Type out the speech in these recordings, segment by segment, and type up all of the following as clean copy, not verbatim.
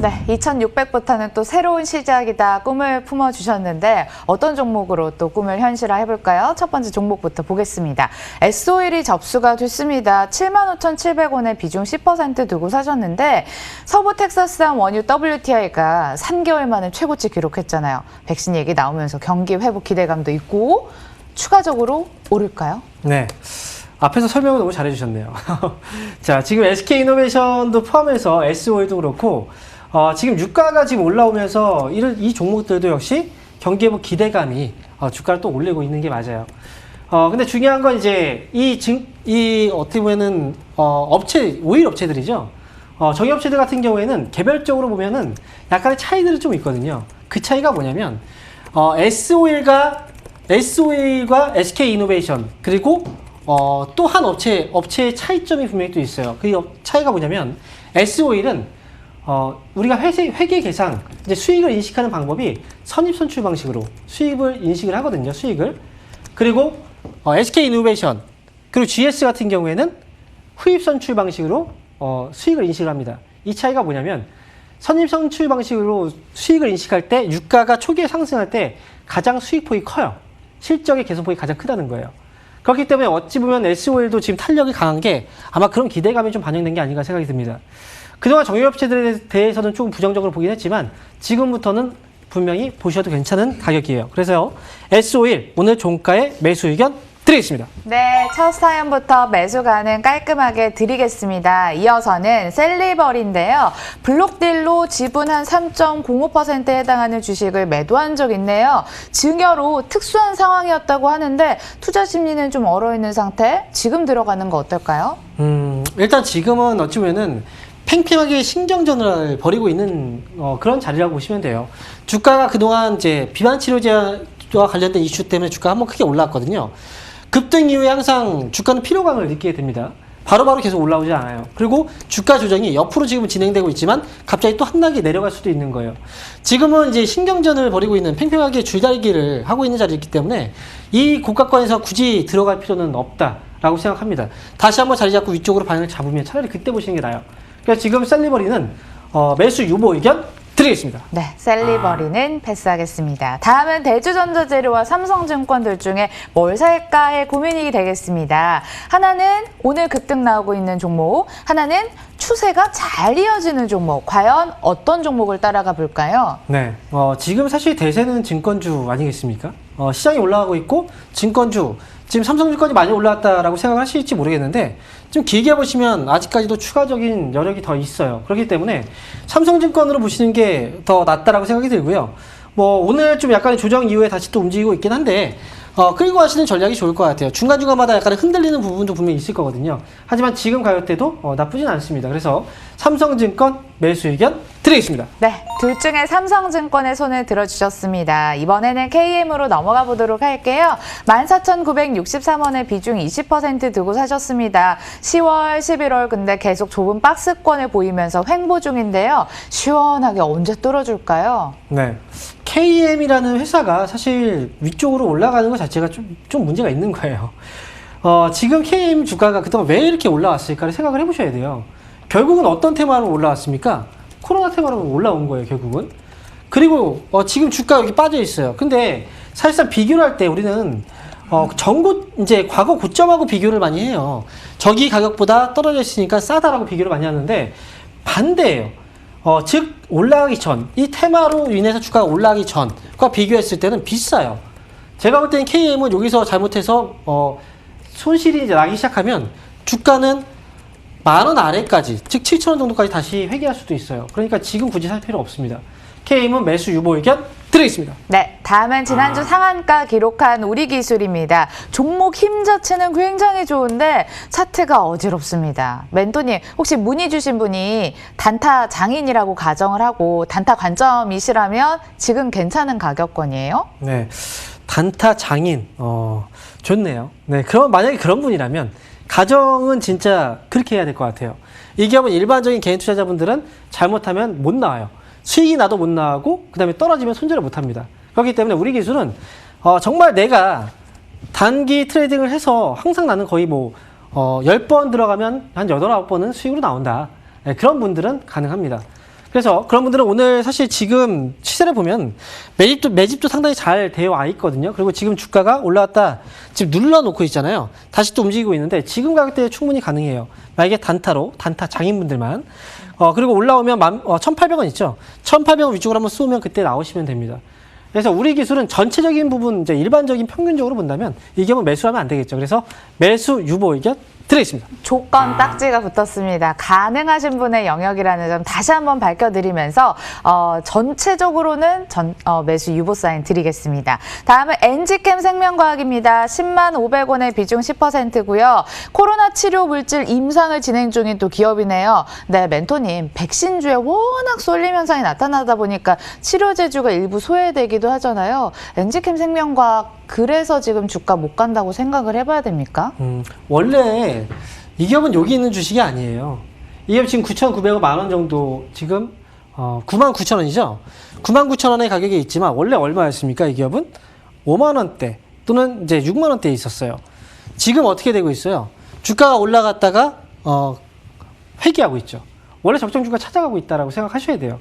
네, 2600부터는 또 새로운 시작이다 꿈을 품어주셨는데 어떤 종목으로 또 꿈을 현실화해볼까요? 첫 번째 종목부터 보겠습니다. S-오일이 접수가 됐습니다. 75,700원에 비중 10% 두고 사셨는데 서부 텍사스산 원유 WTI가 3개월 만에 최고치 기록했잖아요. 백신 얘기 나오면서 경기 회복 기대감도 있고 추가적으로 오를까요? 네. 앞에서 설명을 너무 잘해주셨네요. 자, 지금 SK이노베이션도 포함해서 S-오일도 그렇고 지금 유가가 지금 올라오면서 이 종목들도 역시 경기 회복 기대감이 주가를 또 올리고 있는 게 맞아요. 근데 중요한 건 이제 어떻게 보면은 오일 업체들이죠. 정유업체들 같은 경우에는 개별적으로 보면은 약간의 차이들이 좀 있거든요. 그 차이가 뭐냐면 S-오일과 SK이노베이션 그리고 또 한 업체의 차이점이 분명히 또 있어요. 그 차이가 뭐냐면 S-오일은 우리가 회계 계상 이제 수익을 인식하는 방법이 선입선출 방식으로 수익을 인식을 하거든요. 수익을. 그리고 SK이노베이션 그리고 GS 같은 경우에는 후입선출 방식으로 수익을 인식을 합니다. 이 차이가 뭐냐면 선입선출 방식으로 수익을 인식할 때 유가가 초기에 상승할 때 가장 수익폭이 커요. 실적의 개선폭이 가장 크다는 거예요. 그렇기 때문에 어찌 보면 S-오일도 지금 탄력이 강한 게 아마 그런 기대감이 좀 반영된 게 아닌가 생각이 듭니다. 그동안 정유업체들에 대해서는 조금 부정적으로 보긴 했지만 지금부터는 분명히 보셔도 괜찮은 가격이에요. 그래서 S-오일 오늘 종가의 매수 의견 드리겠습니다. 네, 첫 사연부터 매수가는 깔끔하게 드리겠습니다. 이어서는 셀리버리인데요. 블록딜로 지분 한 3.05%에 해당하는 주식을 매도한 적 있네요. 증여로 특수한 상황이었다고 하는데 투자 심리는 좀 얼어있는 상태. 지금 들어가는 거 어떨까요? 일단 지금은 어찌 보면은 팽팽하게 신경전을 벌이고 있는 그런 자리라고 보시면 돼요. 주가가 그동안 이제 비만 치료제와 관련된 이슈 때문에 주가가 한번 크게 올랐거든요. 급등 이후에 항상 주가는 피로감을 느끼게 됩니다. 바로바로 계속 올라오지 않아요. 그리고 주가 조정이 옆으로 지금 진행되고 있지만 갑자기 또 한 단계 내려갈 수도 있는 거예요. 지금은 이제 신경전을 벌이고 있는 팽팽하게 줄다리기를 하고 있는 자리이기 때문에 이 고가권에서 굳이 들어갈 필요는 없다라고 생각합니다. 다시 한번 자리 잡고 위쪽으로 방향을 잡으면 차라리 그때 보시는 게 나아요. 그래서 지금 셀리버리는 매수 유보 의견 드리겠습니다. 네, 셀리버리는 패스하겠습니다. 다음은 대주전자재료와 삼성증권들 중에 뭘 살까의 고민이 되겠습니다. 하나는 오늘 급등 나오고 있는 종목, 하나는 추세가 잘 이어지는 종목. 과연 어떤 종목을 따라가 볼까요? 네, 지금 사실 대세는 증권주 아니겠습니까? 시장이 올라가고 있고 증권주 지금 삼성증권이 많이 올라왔다라고 생각하실지 모르겠는데 좀 길게 보시면 아직까지도 추가적인 여력이 더 있어요. 그렇기 때문에 삼성증권으로 보시는 게 더 낫다라고 생각이 들고요. 오늘 좀 약간의 조정 이후에 다시 또 움직이고 있긴 한데 끌고 가시는 전략이 좋을 것 같아요. 중간중간마다 약간 흔들리는 부분도 분명히 있을 거거든요. 하지만 지금 가격대도 나쁘진 않습니다. 그래서 삼성증권 매수 의견 드리겠습니다. 네, 둘 중에 삼성증권의 손을 들어주셨습니다. 이번에는 KM으로 넘어가 보도록 할게요. 14,963원에 비중 20% 두고 사셨습니다. 10월, 11월 근데 계속 좁은 박스권을 보이면서 횡보 중인데요. 시원하게 언제 뚫어줄까요? 네, KM이라는 회사가 사실 위쪽으로 올라가는 것 자체가 좀 문제가 있는 거예요. 지금 KM 주가가 그동안 왜 이렇게 올라왔을까를 생각을 해보셔야 돼요. 결국은 어떤 테마로 올라왔습니까? 코로나 테마로 올라온 거예요, 결국은. 그리고 지금 주가 여기 빠져 있어요. 근데 사실상 비교를 할 때 우리는 이제 과거 고점하고 비교를 많이 해요. 저기 가격보다 떨어져 있으니까 싸다라고 비교를 많이 하는데 반대예요. 즉 올라가기 전, 이 테마로 인해서 주가가 올라가기 전과 비교했을 때는 비싸요. 제가 볼 때는 KM은 여기서 잘못해서 손실이 이제 나기 시작하면 주가는 10,000원 아래까지, 즉 7,000원 정도까지 다시 회귀할 수도 있어요. 그러니까 지금 굳이 살 필요 없습니다. KM은 매수 유보 의견 드리겠습니다. 네, 다음은 지난주 상한가 기록한 우리기술입니다. 종목 힘 자체는 굉장히 좋은데 차트가 어지럽습니다. 멘토님, 혹시 문의 주신 분이 단타 장인이라고 가정을 하고 단타 관점이시라면 지금 괜찮은 가격권이에요? 네, 단타 장인, 좋네요. 네, 만약에 그런 분이라면 가정은 진짜 그렇게 해야 될 것 같아요. 이 기업은 일반적인 개인 투자자분들은 잘못하면 못 나와요. 수익이 나도 못 나오고 그 다음에 떨어지면 손절을 못 합니다. 그렇기 때문에 우리 기술은 정말 내가 단기 트레이딩을 해서 항상 나는 거의 10번 들어가면 한 8, 9번은 수익으로 나온다. 네, 그런 분들은 가능합니다. 그래서 그런 분들은 오늘 사실 지금 시세를 보면 매집도 상당히 잘 되어 와 있거든요. 그리고 지금 주가가 올라왔다 지금 눌러놓고 있잖아요. 다시 또 움직이고 있는데 지금 가격대에 충분히 가능해요. 만약에 단타 장인분들만. 그리고 올라오면 1,800원 있죠. 1,800원 위쪽으로 한번 쏘면 그때 나오시면 됩니다. 그래서 우리 기술은 전체적인 부분, 이제 일반적인 평균적으로 본다면 이 기업은 매수하면 안 되겠죠. 그래서 매수 유보 의견 드리겠습니다. 조건 딱지가 붙었습니다. 가능하신 분의 영역이라는 점 다시 한번 밝혀드리면서 전체적으로는 매수 유보 사인 드리겠습니다. 다음은 엔지캠 생명과학입니다. 10만 500원의 비중 10%고요. 코로나 치료 물질 임상을 진행 중인 또 기업이네요. 네, 멘토님, 백신주에 워낙 쏠림 현상이 나타나다 보니까 치료제주가 일부 소외되기도 하잖아요. 엔지캠 생명과학 그래서 지금 주가 못 간다고 생각을 해봐야 됩니까? 원래 이 기업은 여기 있는 주식이 아니에요. 이 기업 지금 9,900만 원 정도 지금 99,000원이죠. 99,000원의 가격에 있지만 원래 얼마였습니까? 이 기업은 5만 원대 또는 이제 6만 원대에 있었어요. 지금 어떻게 되고 있어요? 주가가 올라갔다가 회귀하고 있죠. 원래 적정 주가 찾아가고 있다라고 생각하셔야 돼요.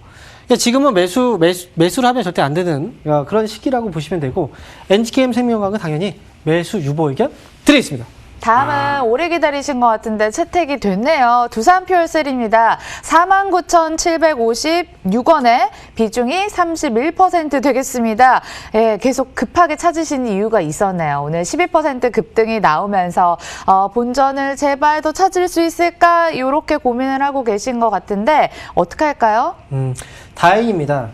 지금은 매수를 하면 절대 안 되는 그런 시기라고 보시면 되고 엔지캠 생명과학은 당연히 매수 유보 의견 드리겠습니다. 다음은 오래 기다리신 것 같은데 채택이 됐네요. 두산 퓨얼셀입니다. 49,756원에 비중이 31% 되겠습니다. 예, 계속 급하게 찾으신 이유가 있었네요. 오늘 12% 급등이 나오면서 본전을 제발 더 찾을 수 있을까 이렇게 고민을 하고 계신 것 같은데 어떻게 할까요? 다행입니다.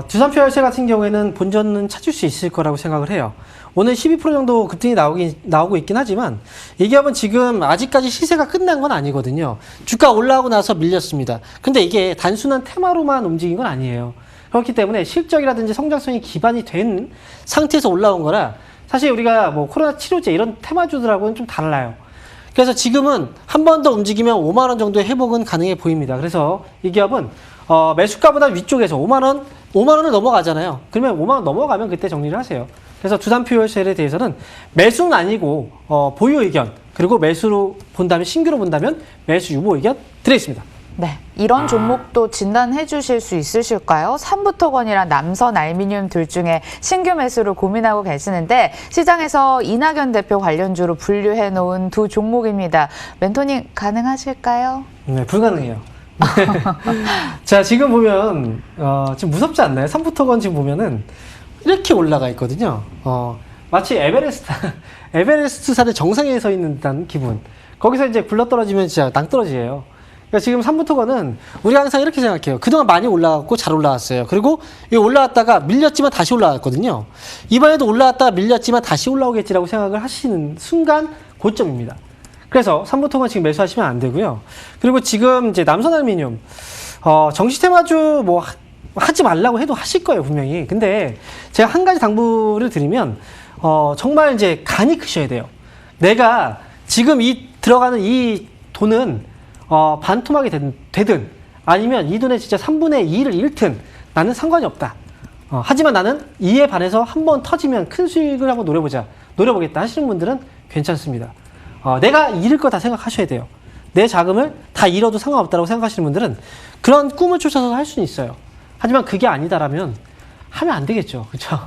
두산 퓨얼셀 같은 경우에는 본전은 찾을 수 있을 거라고 생각을 해요. 오늘 12% 정도 급등이 나오고 있긴 하지만 이 기업은 지금 아직까지 시세가 끝난 건 아니거든요. 주가 올라오고 나서 밀렸습니다. 근데 이게 단순한 테마로만 움직인 건 아니에요. 그렇기 때문에 실적이라든지 성장성이 기반이 된 상태에서 올라온 거라 사실 우리가 뭐 코로나 치료제 이런 테마주들하고는 좀 달라요. 그래서 지금은 한 번 더 움직이면 5만 원 정도의 회복은 가능해 보입니다. 그래서 이 기업은 매수가보다 위쪽에서 5만 원을 넘어가잖아요. 그러면 5만 원 넘어가면 그때 정리를 하세요. 그래서 두산 퓨얼셀에 대해서는 매수는 아니고 보유 의견 그리고 매수로 본다면 신규로 본다면 매수 유보 의견 드리겠습니다. 네, 이런 종목도 진단해 주실 수 있으실까요? 삼부토건이랑 남선 알미늄 둘 중에 신규 매수를 고민하고 계시는데 시장에서 이낙연 대표 관련주로 분류해 놓은 두 종목입니다. 멘토님 가능하실까요? 네, 불가능해요. 자, 지금 보면 지금 무섭지 않나요? 삼부토건 지금 보면은 이렇게 올라가 있거든요. 마치 에베레스트산의 정상에 서 있는 듯한 기분. 거기서 이제 굴러떨어지면 진짜 낭떠러지예요. 그러니까 지금 삼부토건은 우리가 항상 이렇게 생각해요. 그동안 많이 올라갔고 잘 올라왔어요. 그리고 이 올라왔다가 밀렸지만 다시 올라왔거든요. 이번에도 올라왔다가 밀렸지만 다시 올라오겠지라고 생각을 하시는 순간 고점입니다. 그래서 삼부토건 지금 매수하시면 안 되고요. 그리고 지금 이제 남선알미늄 정시테마주 뭐 하지 말라고 해도 하실 거예요, 분명히. 근데 제가 한 가지 당부를 드리면 정말 이제 간이 크셔야 돼요. 내가 지금 들어가는 이 돈은 반토막이 되든 아니면 이 돈의 진짜 3분의 2를 잃든 나는 상관이 없다. 하지만 나는 이에 반해서 한번 터지면 큰 수익을 하고 노려보겠다 하시는 분들은 괜찮습니다. 내가 잃을 거 다 생각하셔야 돼요. 내 자금을 다 잃어도 상관없다고 생각하시는 분들은 그런 꿈을 쫓아서 할 수는 있어요. 하지만 그게 아니다라면 하면 안 되겠죠. 그렇죠?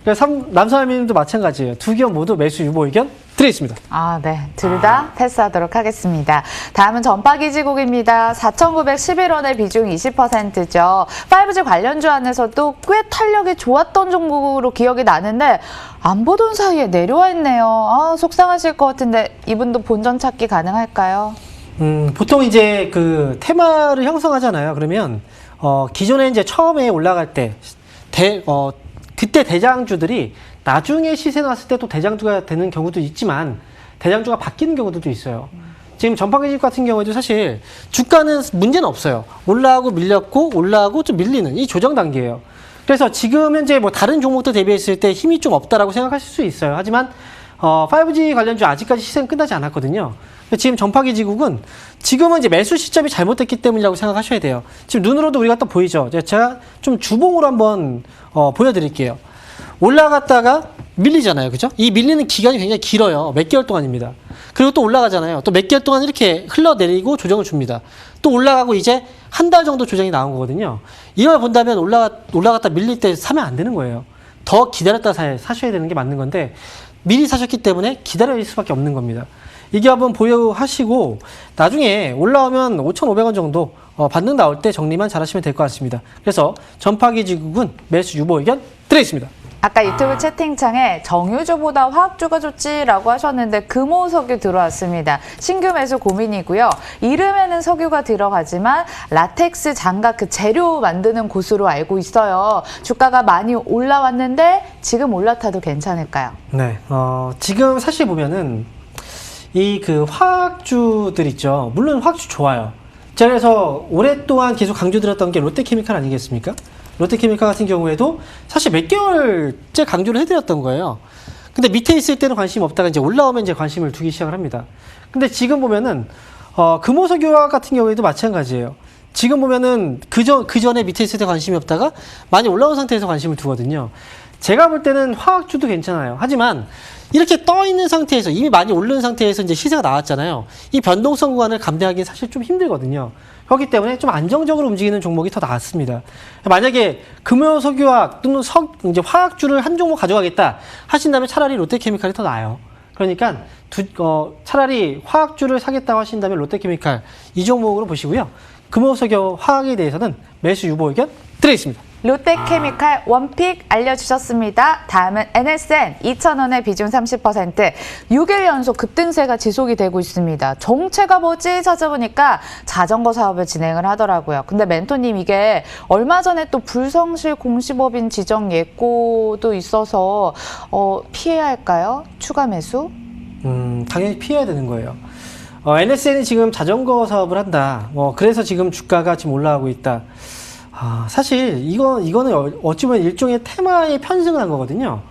그래서 남선알미늄도 마찬가지예요. 두 기업 모두 매수 유보 의견 드리겠습니다. 네. 둘 다 패스하도록 하겠습니다. 다음은 전파기지국입니다. 4,911원의 비중 20%죠. 5G 관련주 안에서도 꽤 탄력이 좋았던 종목으로 기억이 나는데 안 보던 사이에 내려와 있네요. 속상하실 것 같은데 이분도 본전 찾기 가능할까요? 보통 이제 그 테마를 형성하잖아요. 그러면 기존에 이제 처음에 올라갈 때 그때 대장주들이 나중에 시세 나왔을 때 또 대장주가 되는 경우도 있지만 대장주가 바뀌는 경우도 있어요. 지금 전파기집 같은 경우에도 사실 주가는 문제는 없어요. 올라가고 밀렸고 올라가고 좀 밀리는 이 조정 단계예요. 그래서 지금 현재 뭐 다른 종목도 대비했을 때 힘이 좀 없다라고 생각하실 수 있어요. 하지만 5G 관련주 아직까지 시세는 끝나지 않았거든요. 지금 전파기지국은 지금은 이제 매수 시점이 잘못됐기 때문이라고 생각하셔야 돼요. 지금 눈으로도 우리가 또 보이죠. 제가 좀 주봉으로 한번 보여드릴게요. 올라갔다가 밀리잖아요. 그죠? 이 밀리는 기간이 굉장히 길어요. 몇 개월 동안입니다. 그리고 또 올라가잖아요. 또 몇 개월 동안 이렇게 흘러내리고 조정을 줍니다. 또 올라가고 이제 한 달 정도 조정이 나온 거거든요. 이걸 본다면 올라갔다 밀릴 때 사면 안 되는 거예요. 더 기다렸다 사셔야 되는 게 맞는 건데 미리 사셨기 때문에 기다릴 수밖에 없는 겁니다. 이 기업은 보유하시고 나중에 올라오면 5,500원 정도 반등 나올 때 정리만 잘하시면 될 것 같습니다. 그래서 전파기 지국은 매수 유보 의견 드리겠습니다. 아까 유튜브 채팅창에 정유주보다 화학주가 좋지라고 하셨는데 금호석유 들어왔습니다. 신규 매수 고민이고요. 이름에는 석유가 들어가지만 라텍스 장갑 그 재료 만드는 곳으로 알고 있어요. 주가가 많이 올라왔는데 지금 올라타도 괜찮을까요? 네, 지금 사실 보면은 이 그 화학주들 있죠. 물론 화학주 좋아요. 제가 그래서 오랫동안 계속 강조드렸던 게 롯데케미칼 아니겠습니까? 롯데케미칼 같은 경우에도 사실 몇 개월째 강조를 해드렸던 거예요. 근데 밑에 있을 때는 관심 없다가 이제 올라오면 이제 관심을 두기 시작을 합니다. 근데 지금 보면은 금호석유화학 같은 경우에도 마찬가지예요. 지금 보면은 그 전에 밑에 있을 때 관심이 없다가 많이 올라온 상태에서 관심을 두거든요. 제가 볼 때는 화학주도 괜찮아요. 하지만 이렇게 떠 있는 상태에서 이미 많이 오른 상태에서 이제 시세가 나왔잖아요. 이 변동성 구간을 감내하기는 사실 좀 힘들거든요. 그렇기 때문에 좀 안정적으로 움직이는 종목이 더 낫습니다. 만약에 금호석유화학 또는 이제 화학주를 한 종목 가져가겠다 하신다면 차라리 롯데케미칼이 더 나아요. 그러니까 차라리 화학주를 사겠다고 하신다면 롯데케미칼 이 종목으로 보시고요. 금호석유화학에 대해서는 매수 유보 의견 드리겠습니다. 롯데케미칼 원픽 알려주셨습니다. 다음은 NSN 2,000원의 비중 30%, 6일 연속 급등세가 지속이 되고 있습니다. 정체가 뭐지 찾아보니까 자전거 사업을 진행을 하더라고요. 근데 멘토님 이게 얼마 전에 또 불성실 공시법인 지정 예고도 있어서 피해야 할까요? 추가 매수? 당연히 피해야 되는 거예요. NSN이 지금 자전거 사업을 한다. 그래서 지금 주가가 지금 올라가고 있다. 사실 이거는 어찌 보면 일종의 테마에 편승을 한 거거든요.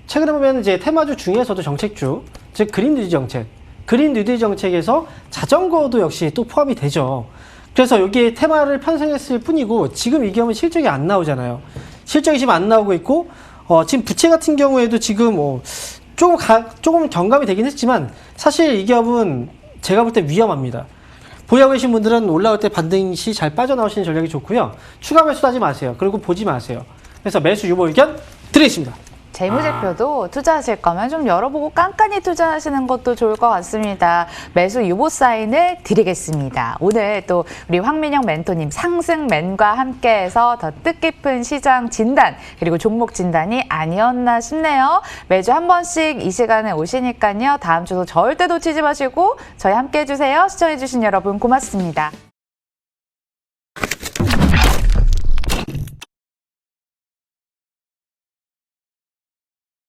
최근에 보면 이제 테마주 중에서도 정책주, 즉 그린 뉴딜 정책, 그린 뉴딜 정책에서 자전거도 역시 또 포함이 되죠. 그래서 여기에 테마를 편승했을 뿐이고 지금 이 기업은 실적이 안 나오잖아요. 실적이 지금 안 나오고 있고 지금 부채 같은 경우에도 지금 조금 경감이 되긴 했지만 사실 이 기업은 제가 볼 때 위험합니다. 보유하고 계신 분들은 올라올 때 반등시 잘 빠져나오시는 전략이 좋고요. 추가 매수도 하지 마세요. 그리고 보지 마세요. 그래서 매수 유보 의견 드리겠습니다. 재무제표도 투자하실 거면 좀 열어보고 깐깐히 투자하시는 것도 좋을 것 같습니다. 매수 유보 사인을 드리겠습니다. 오늘 또 우리 황민영 멘토님 상승맨과 함께해서 더 뜻깊은 시장 진단 그리고 종목 진단이 아니었나 싶네요. 매주 한 번씩 이 시간에 오시니까요. 다음 주도 절대 놓치지 마시고 저희 함께해 주세요. 시청해 주신 여러분 고맙습니다.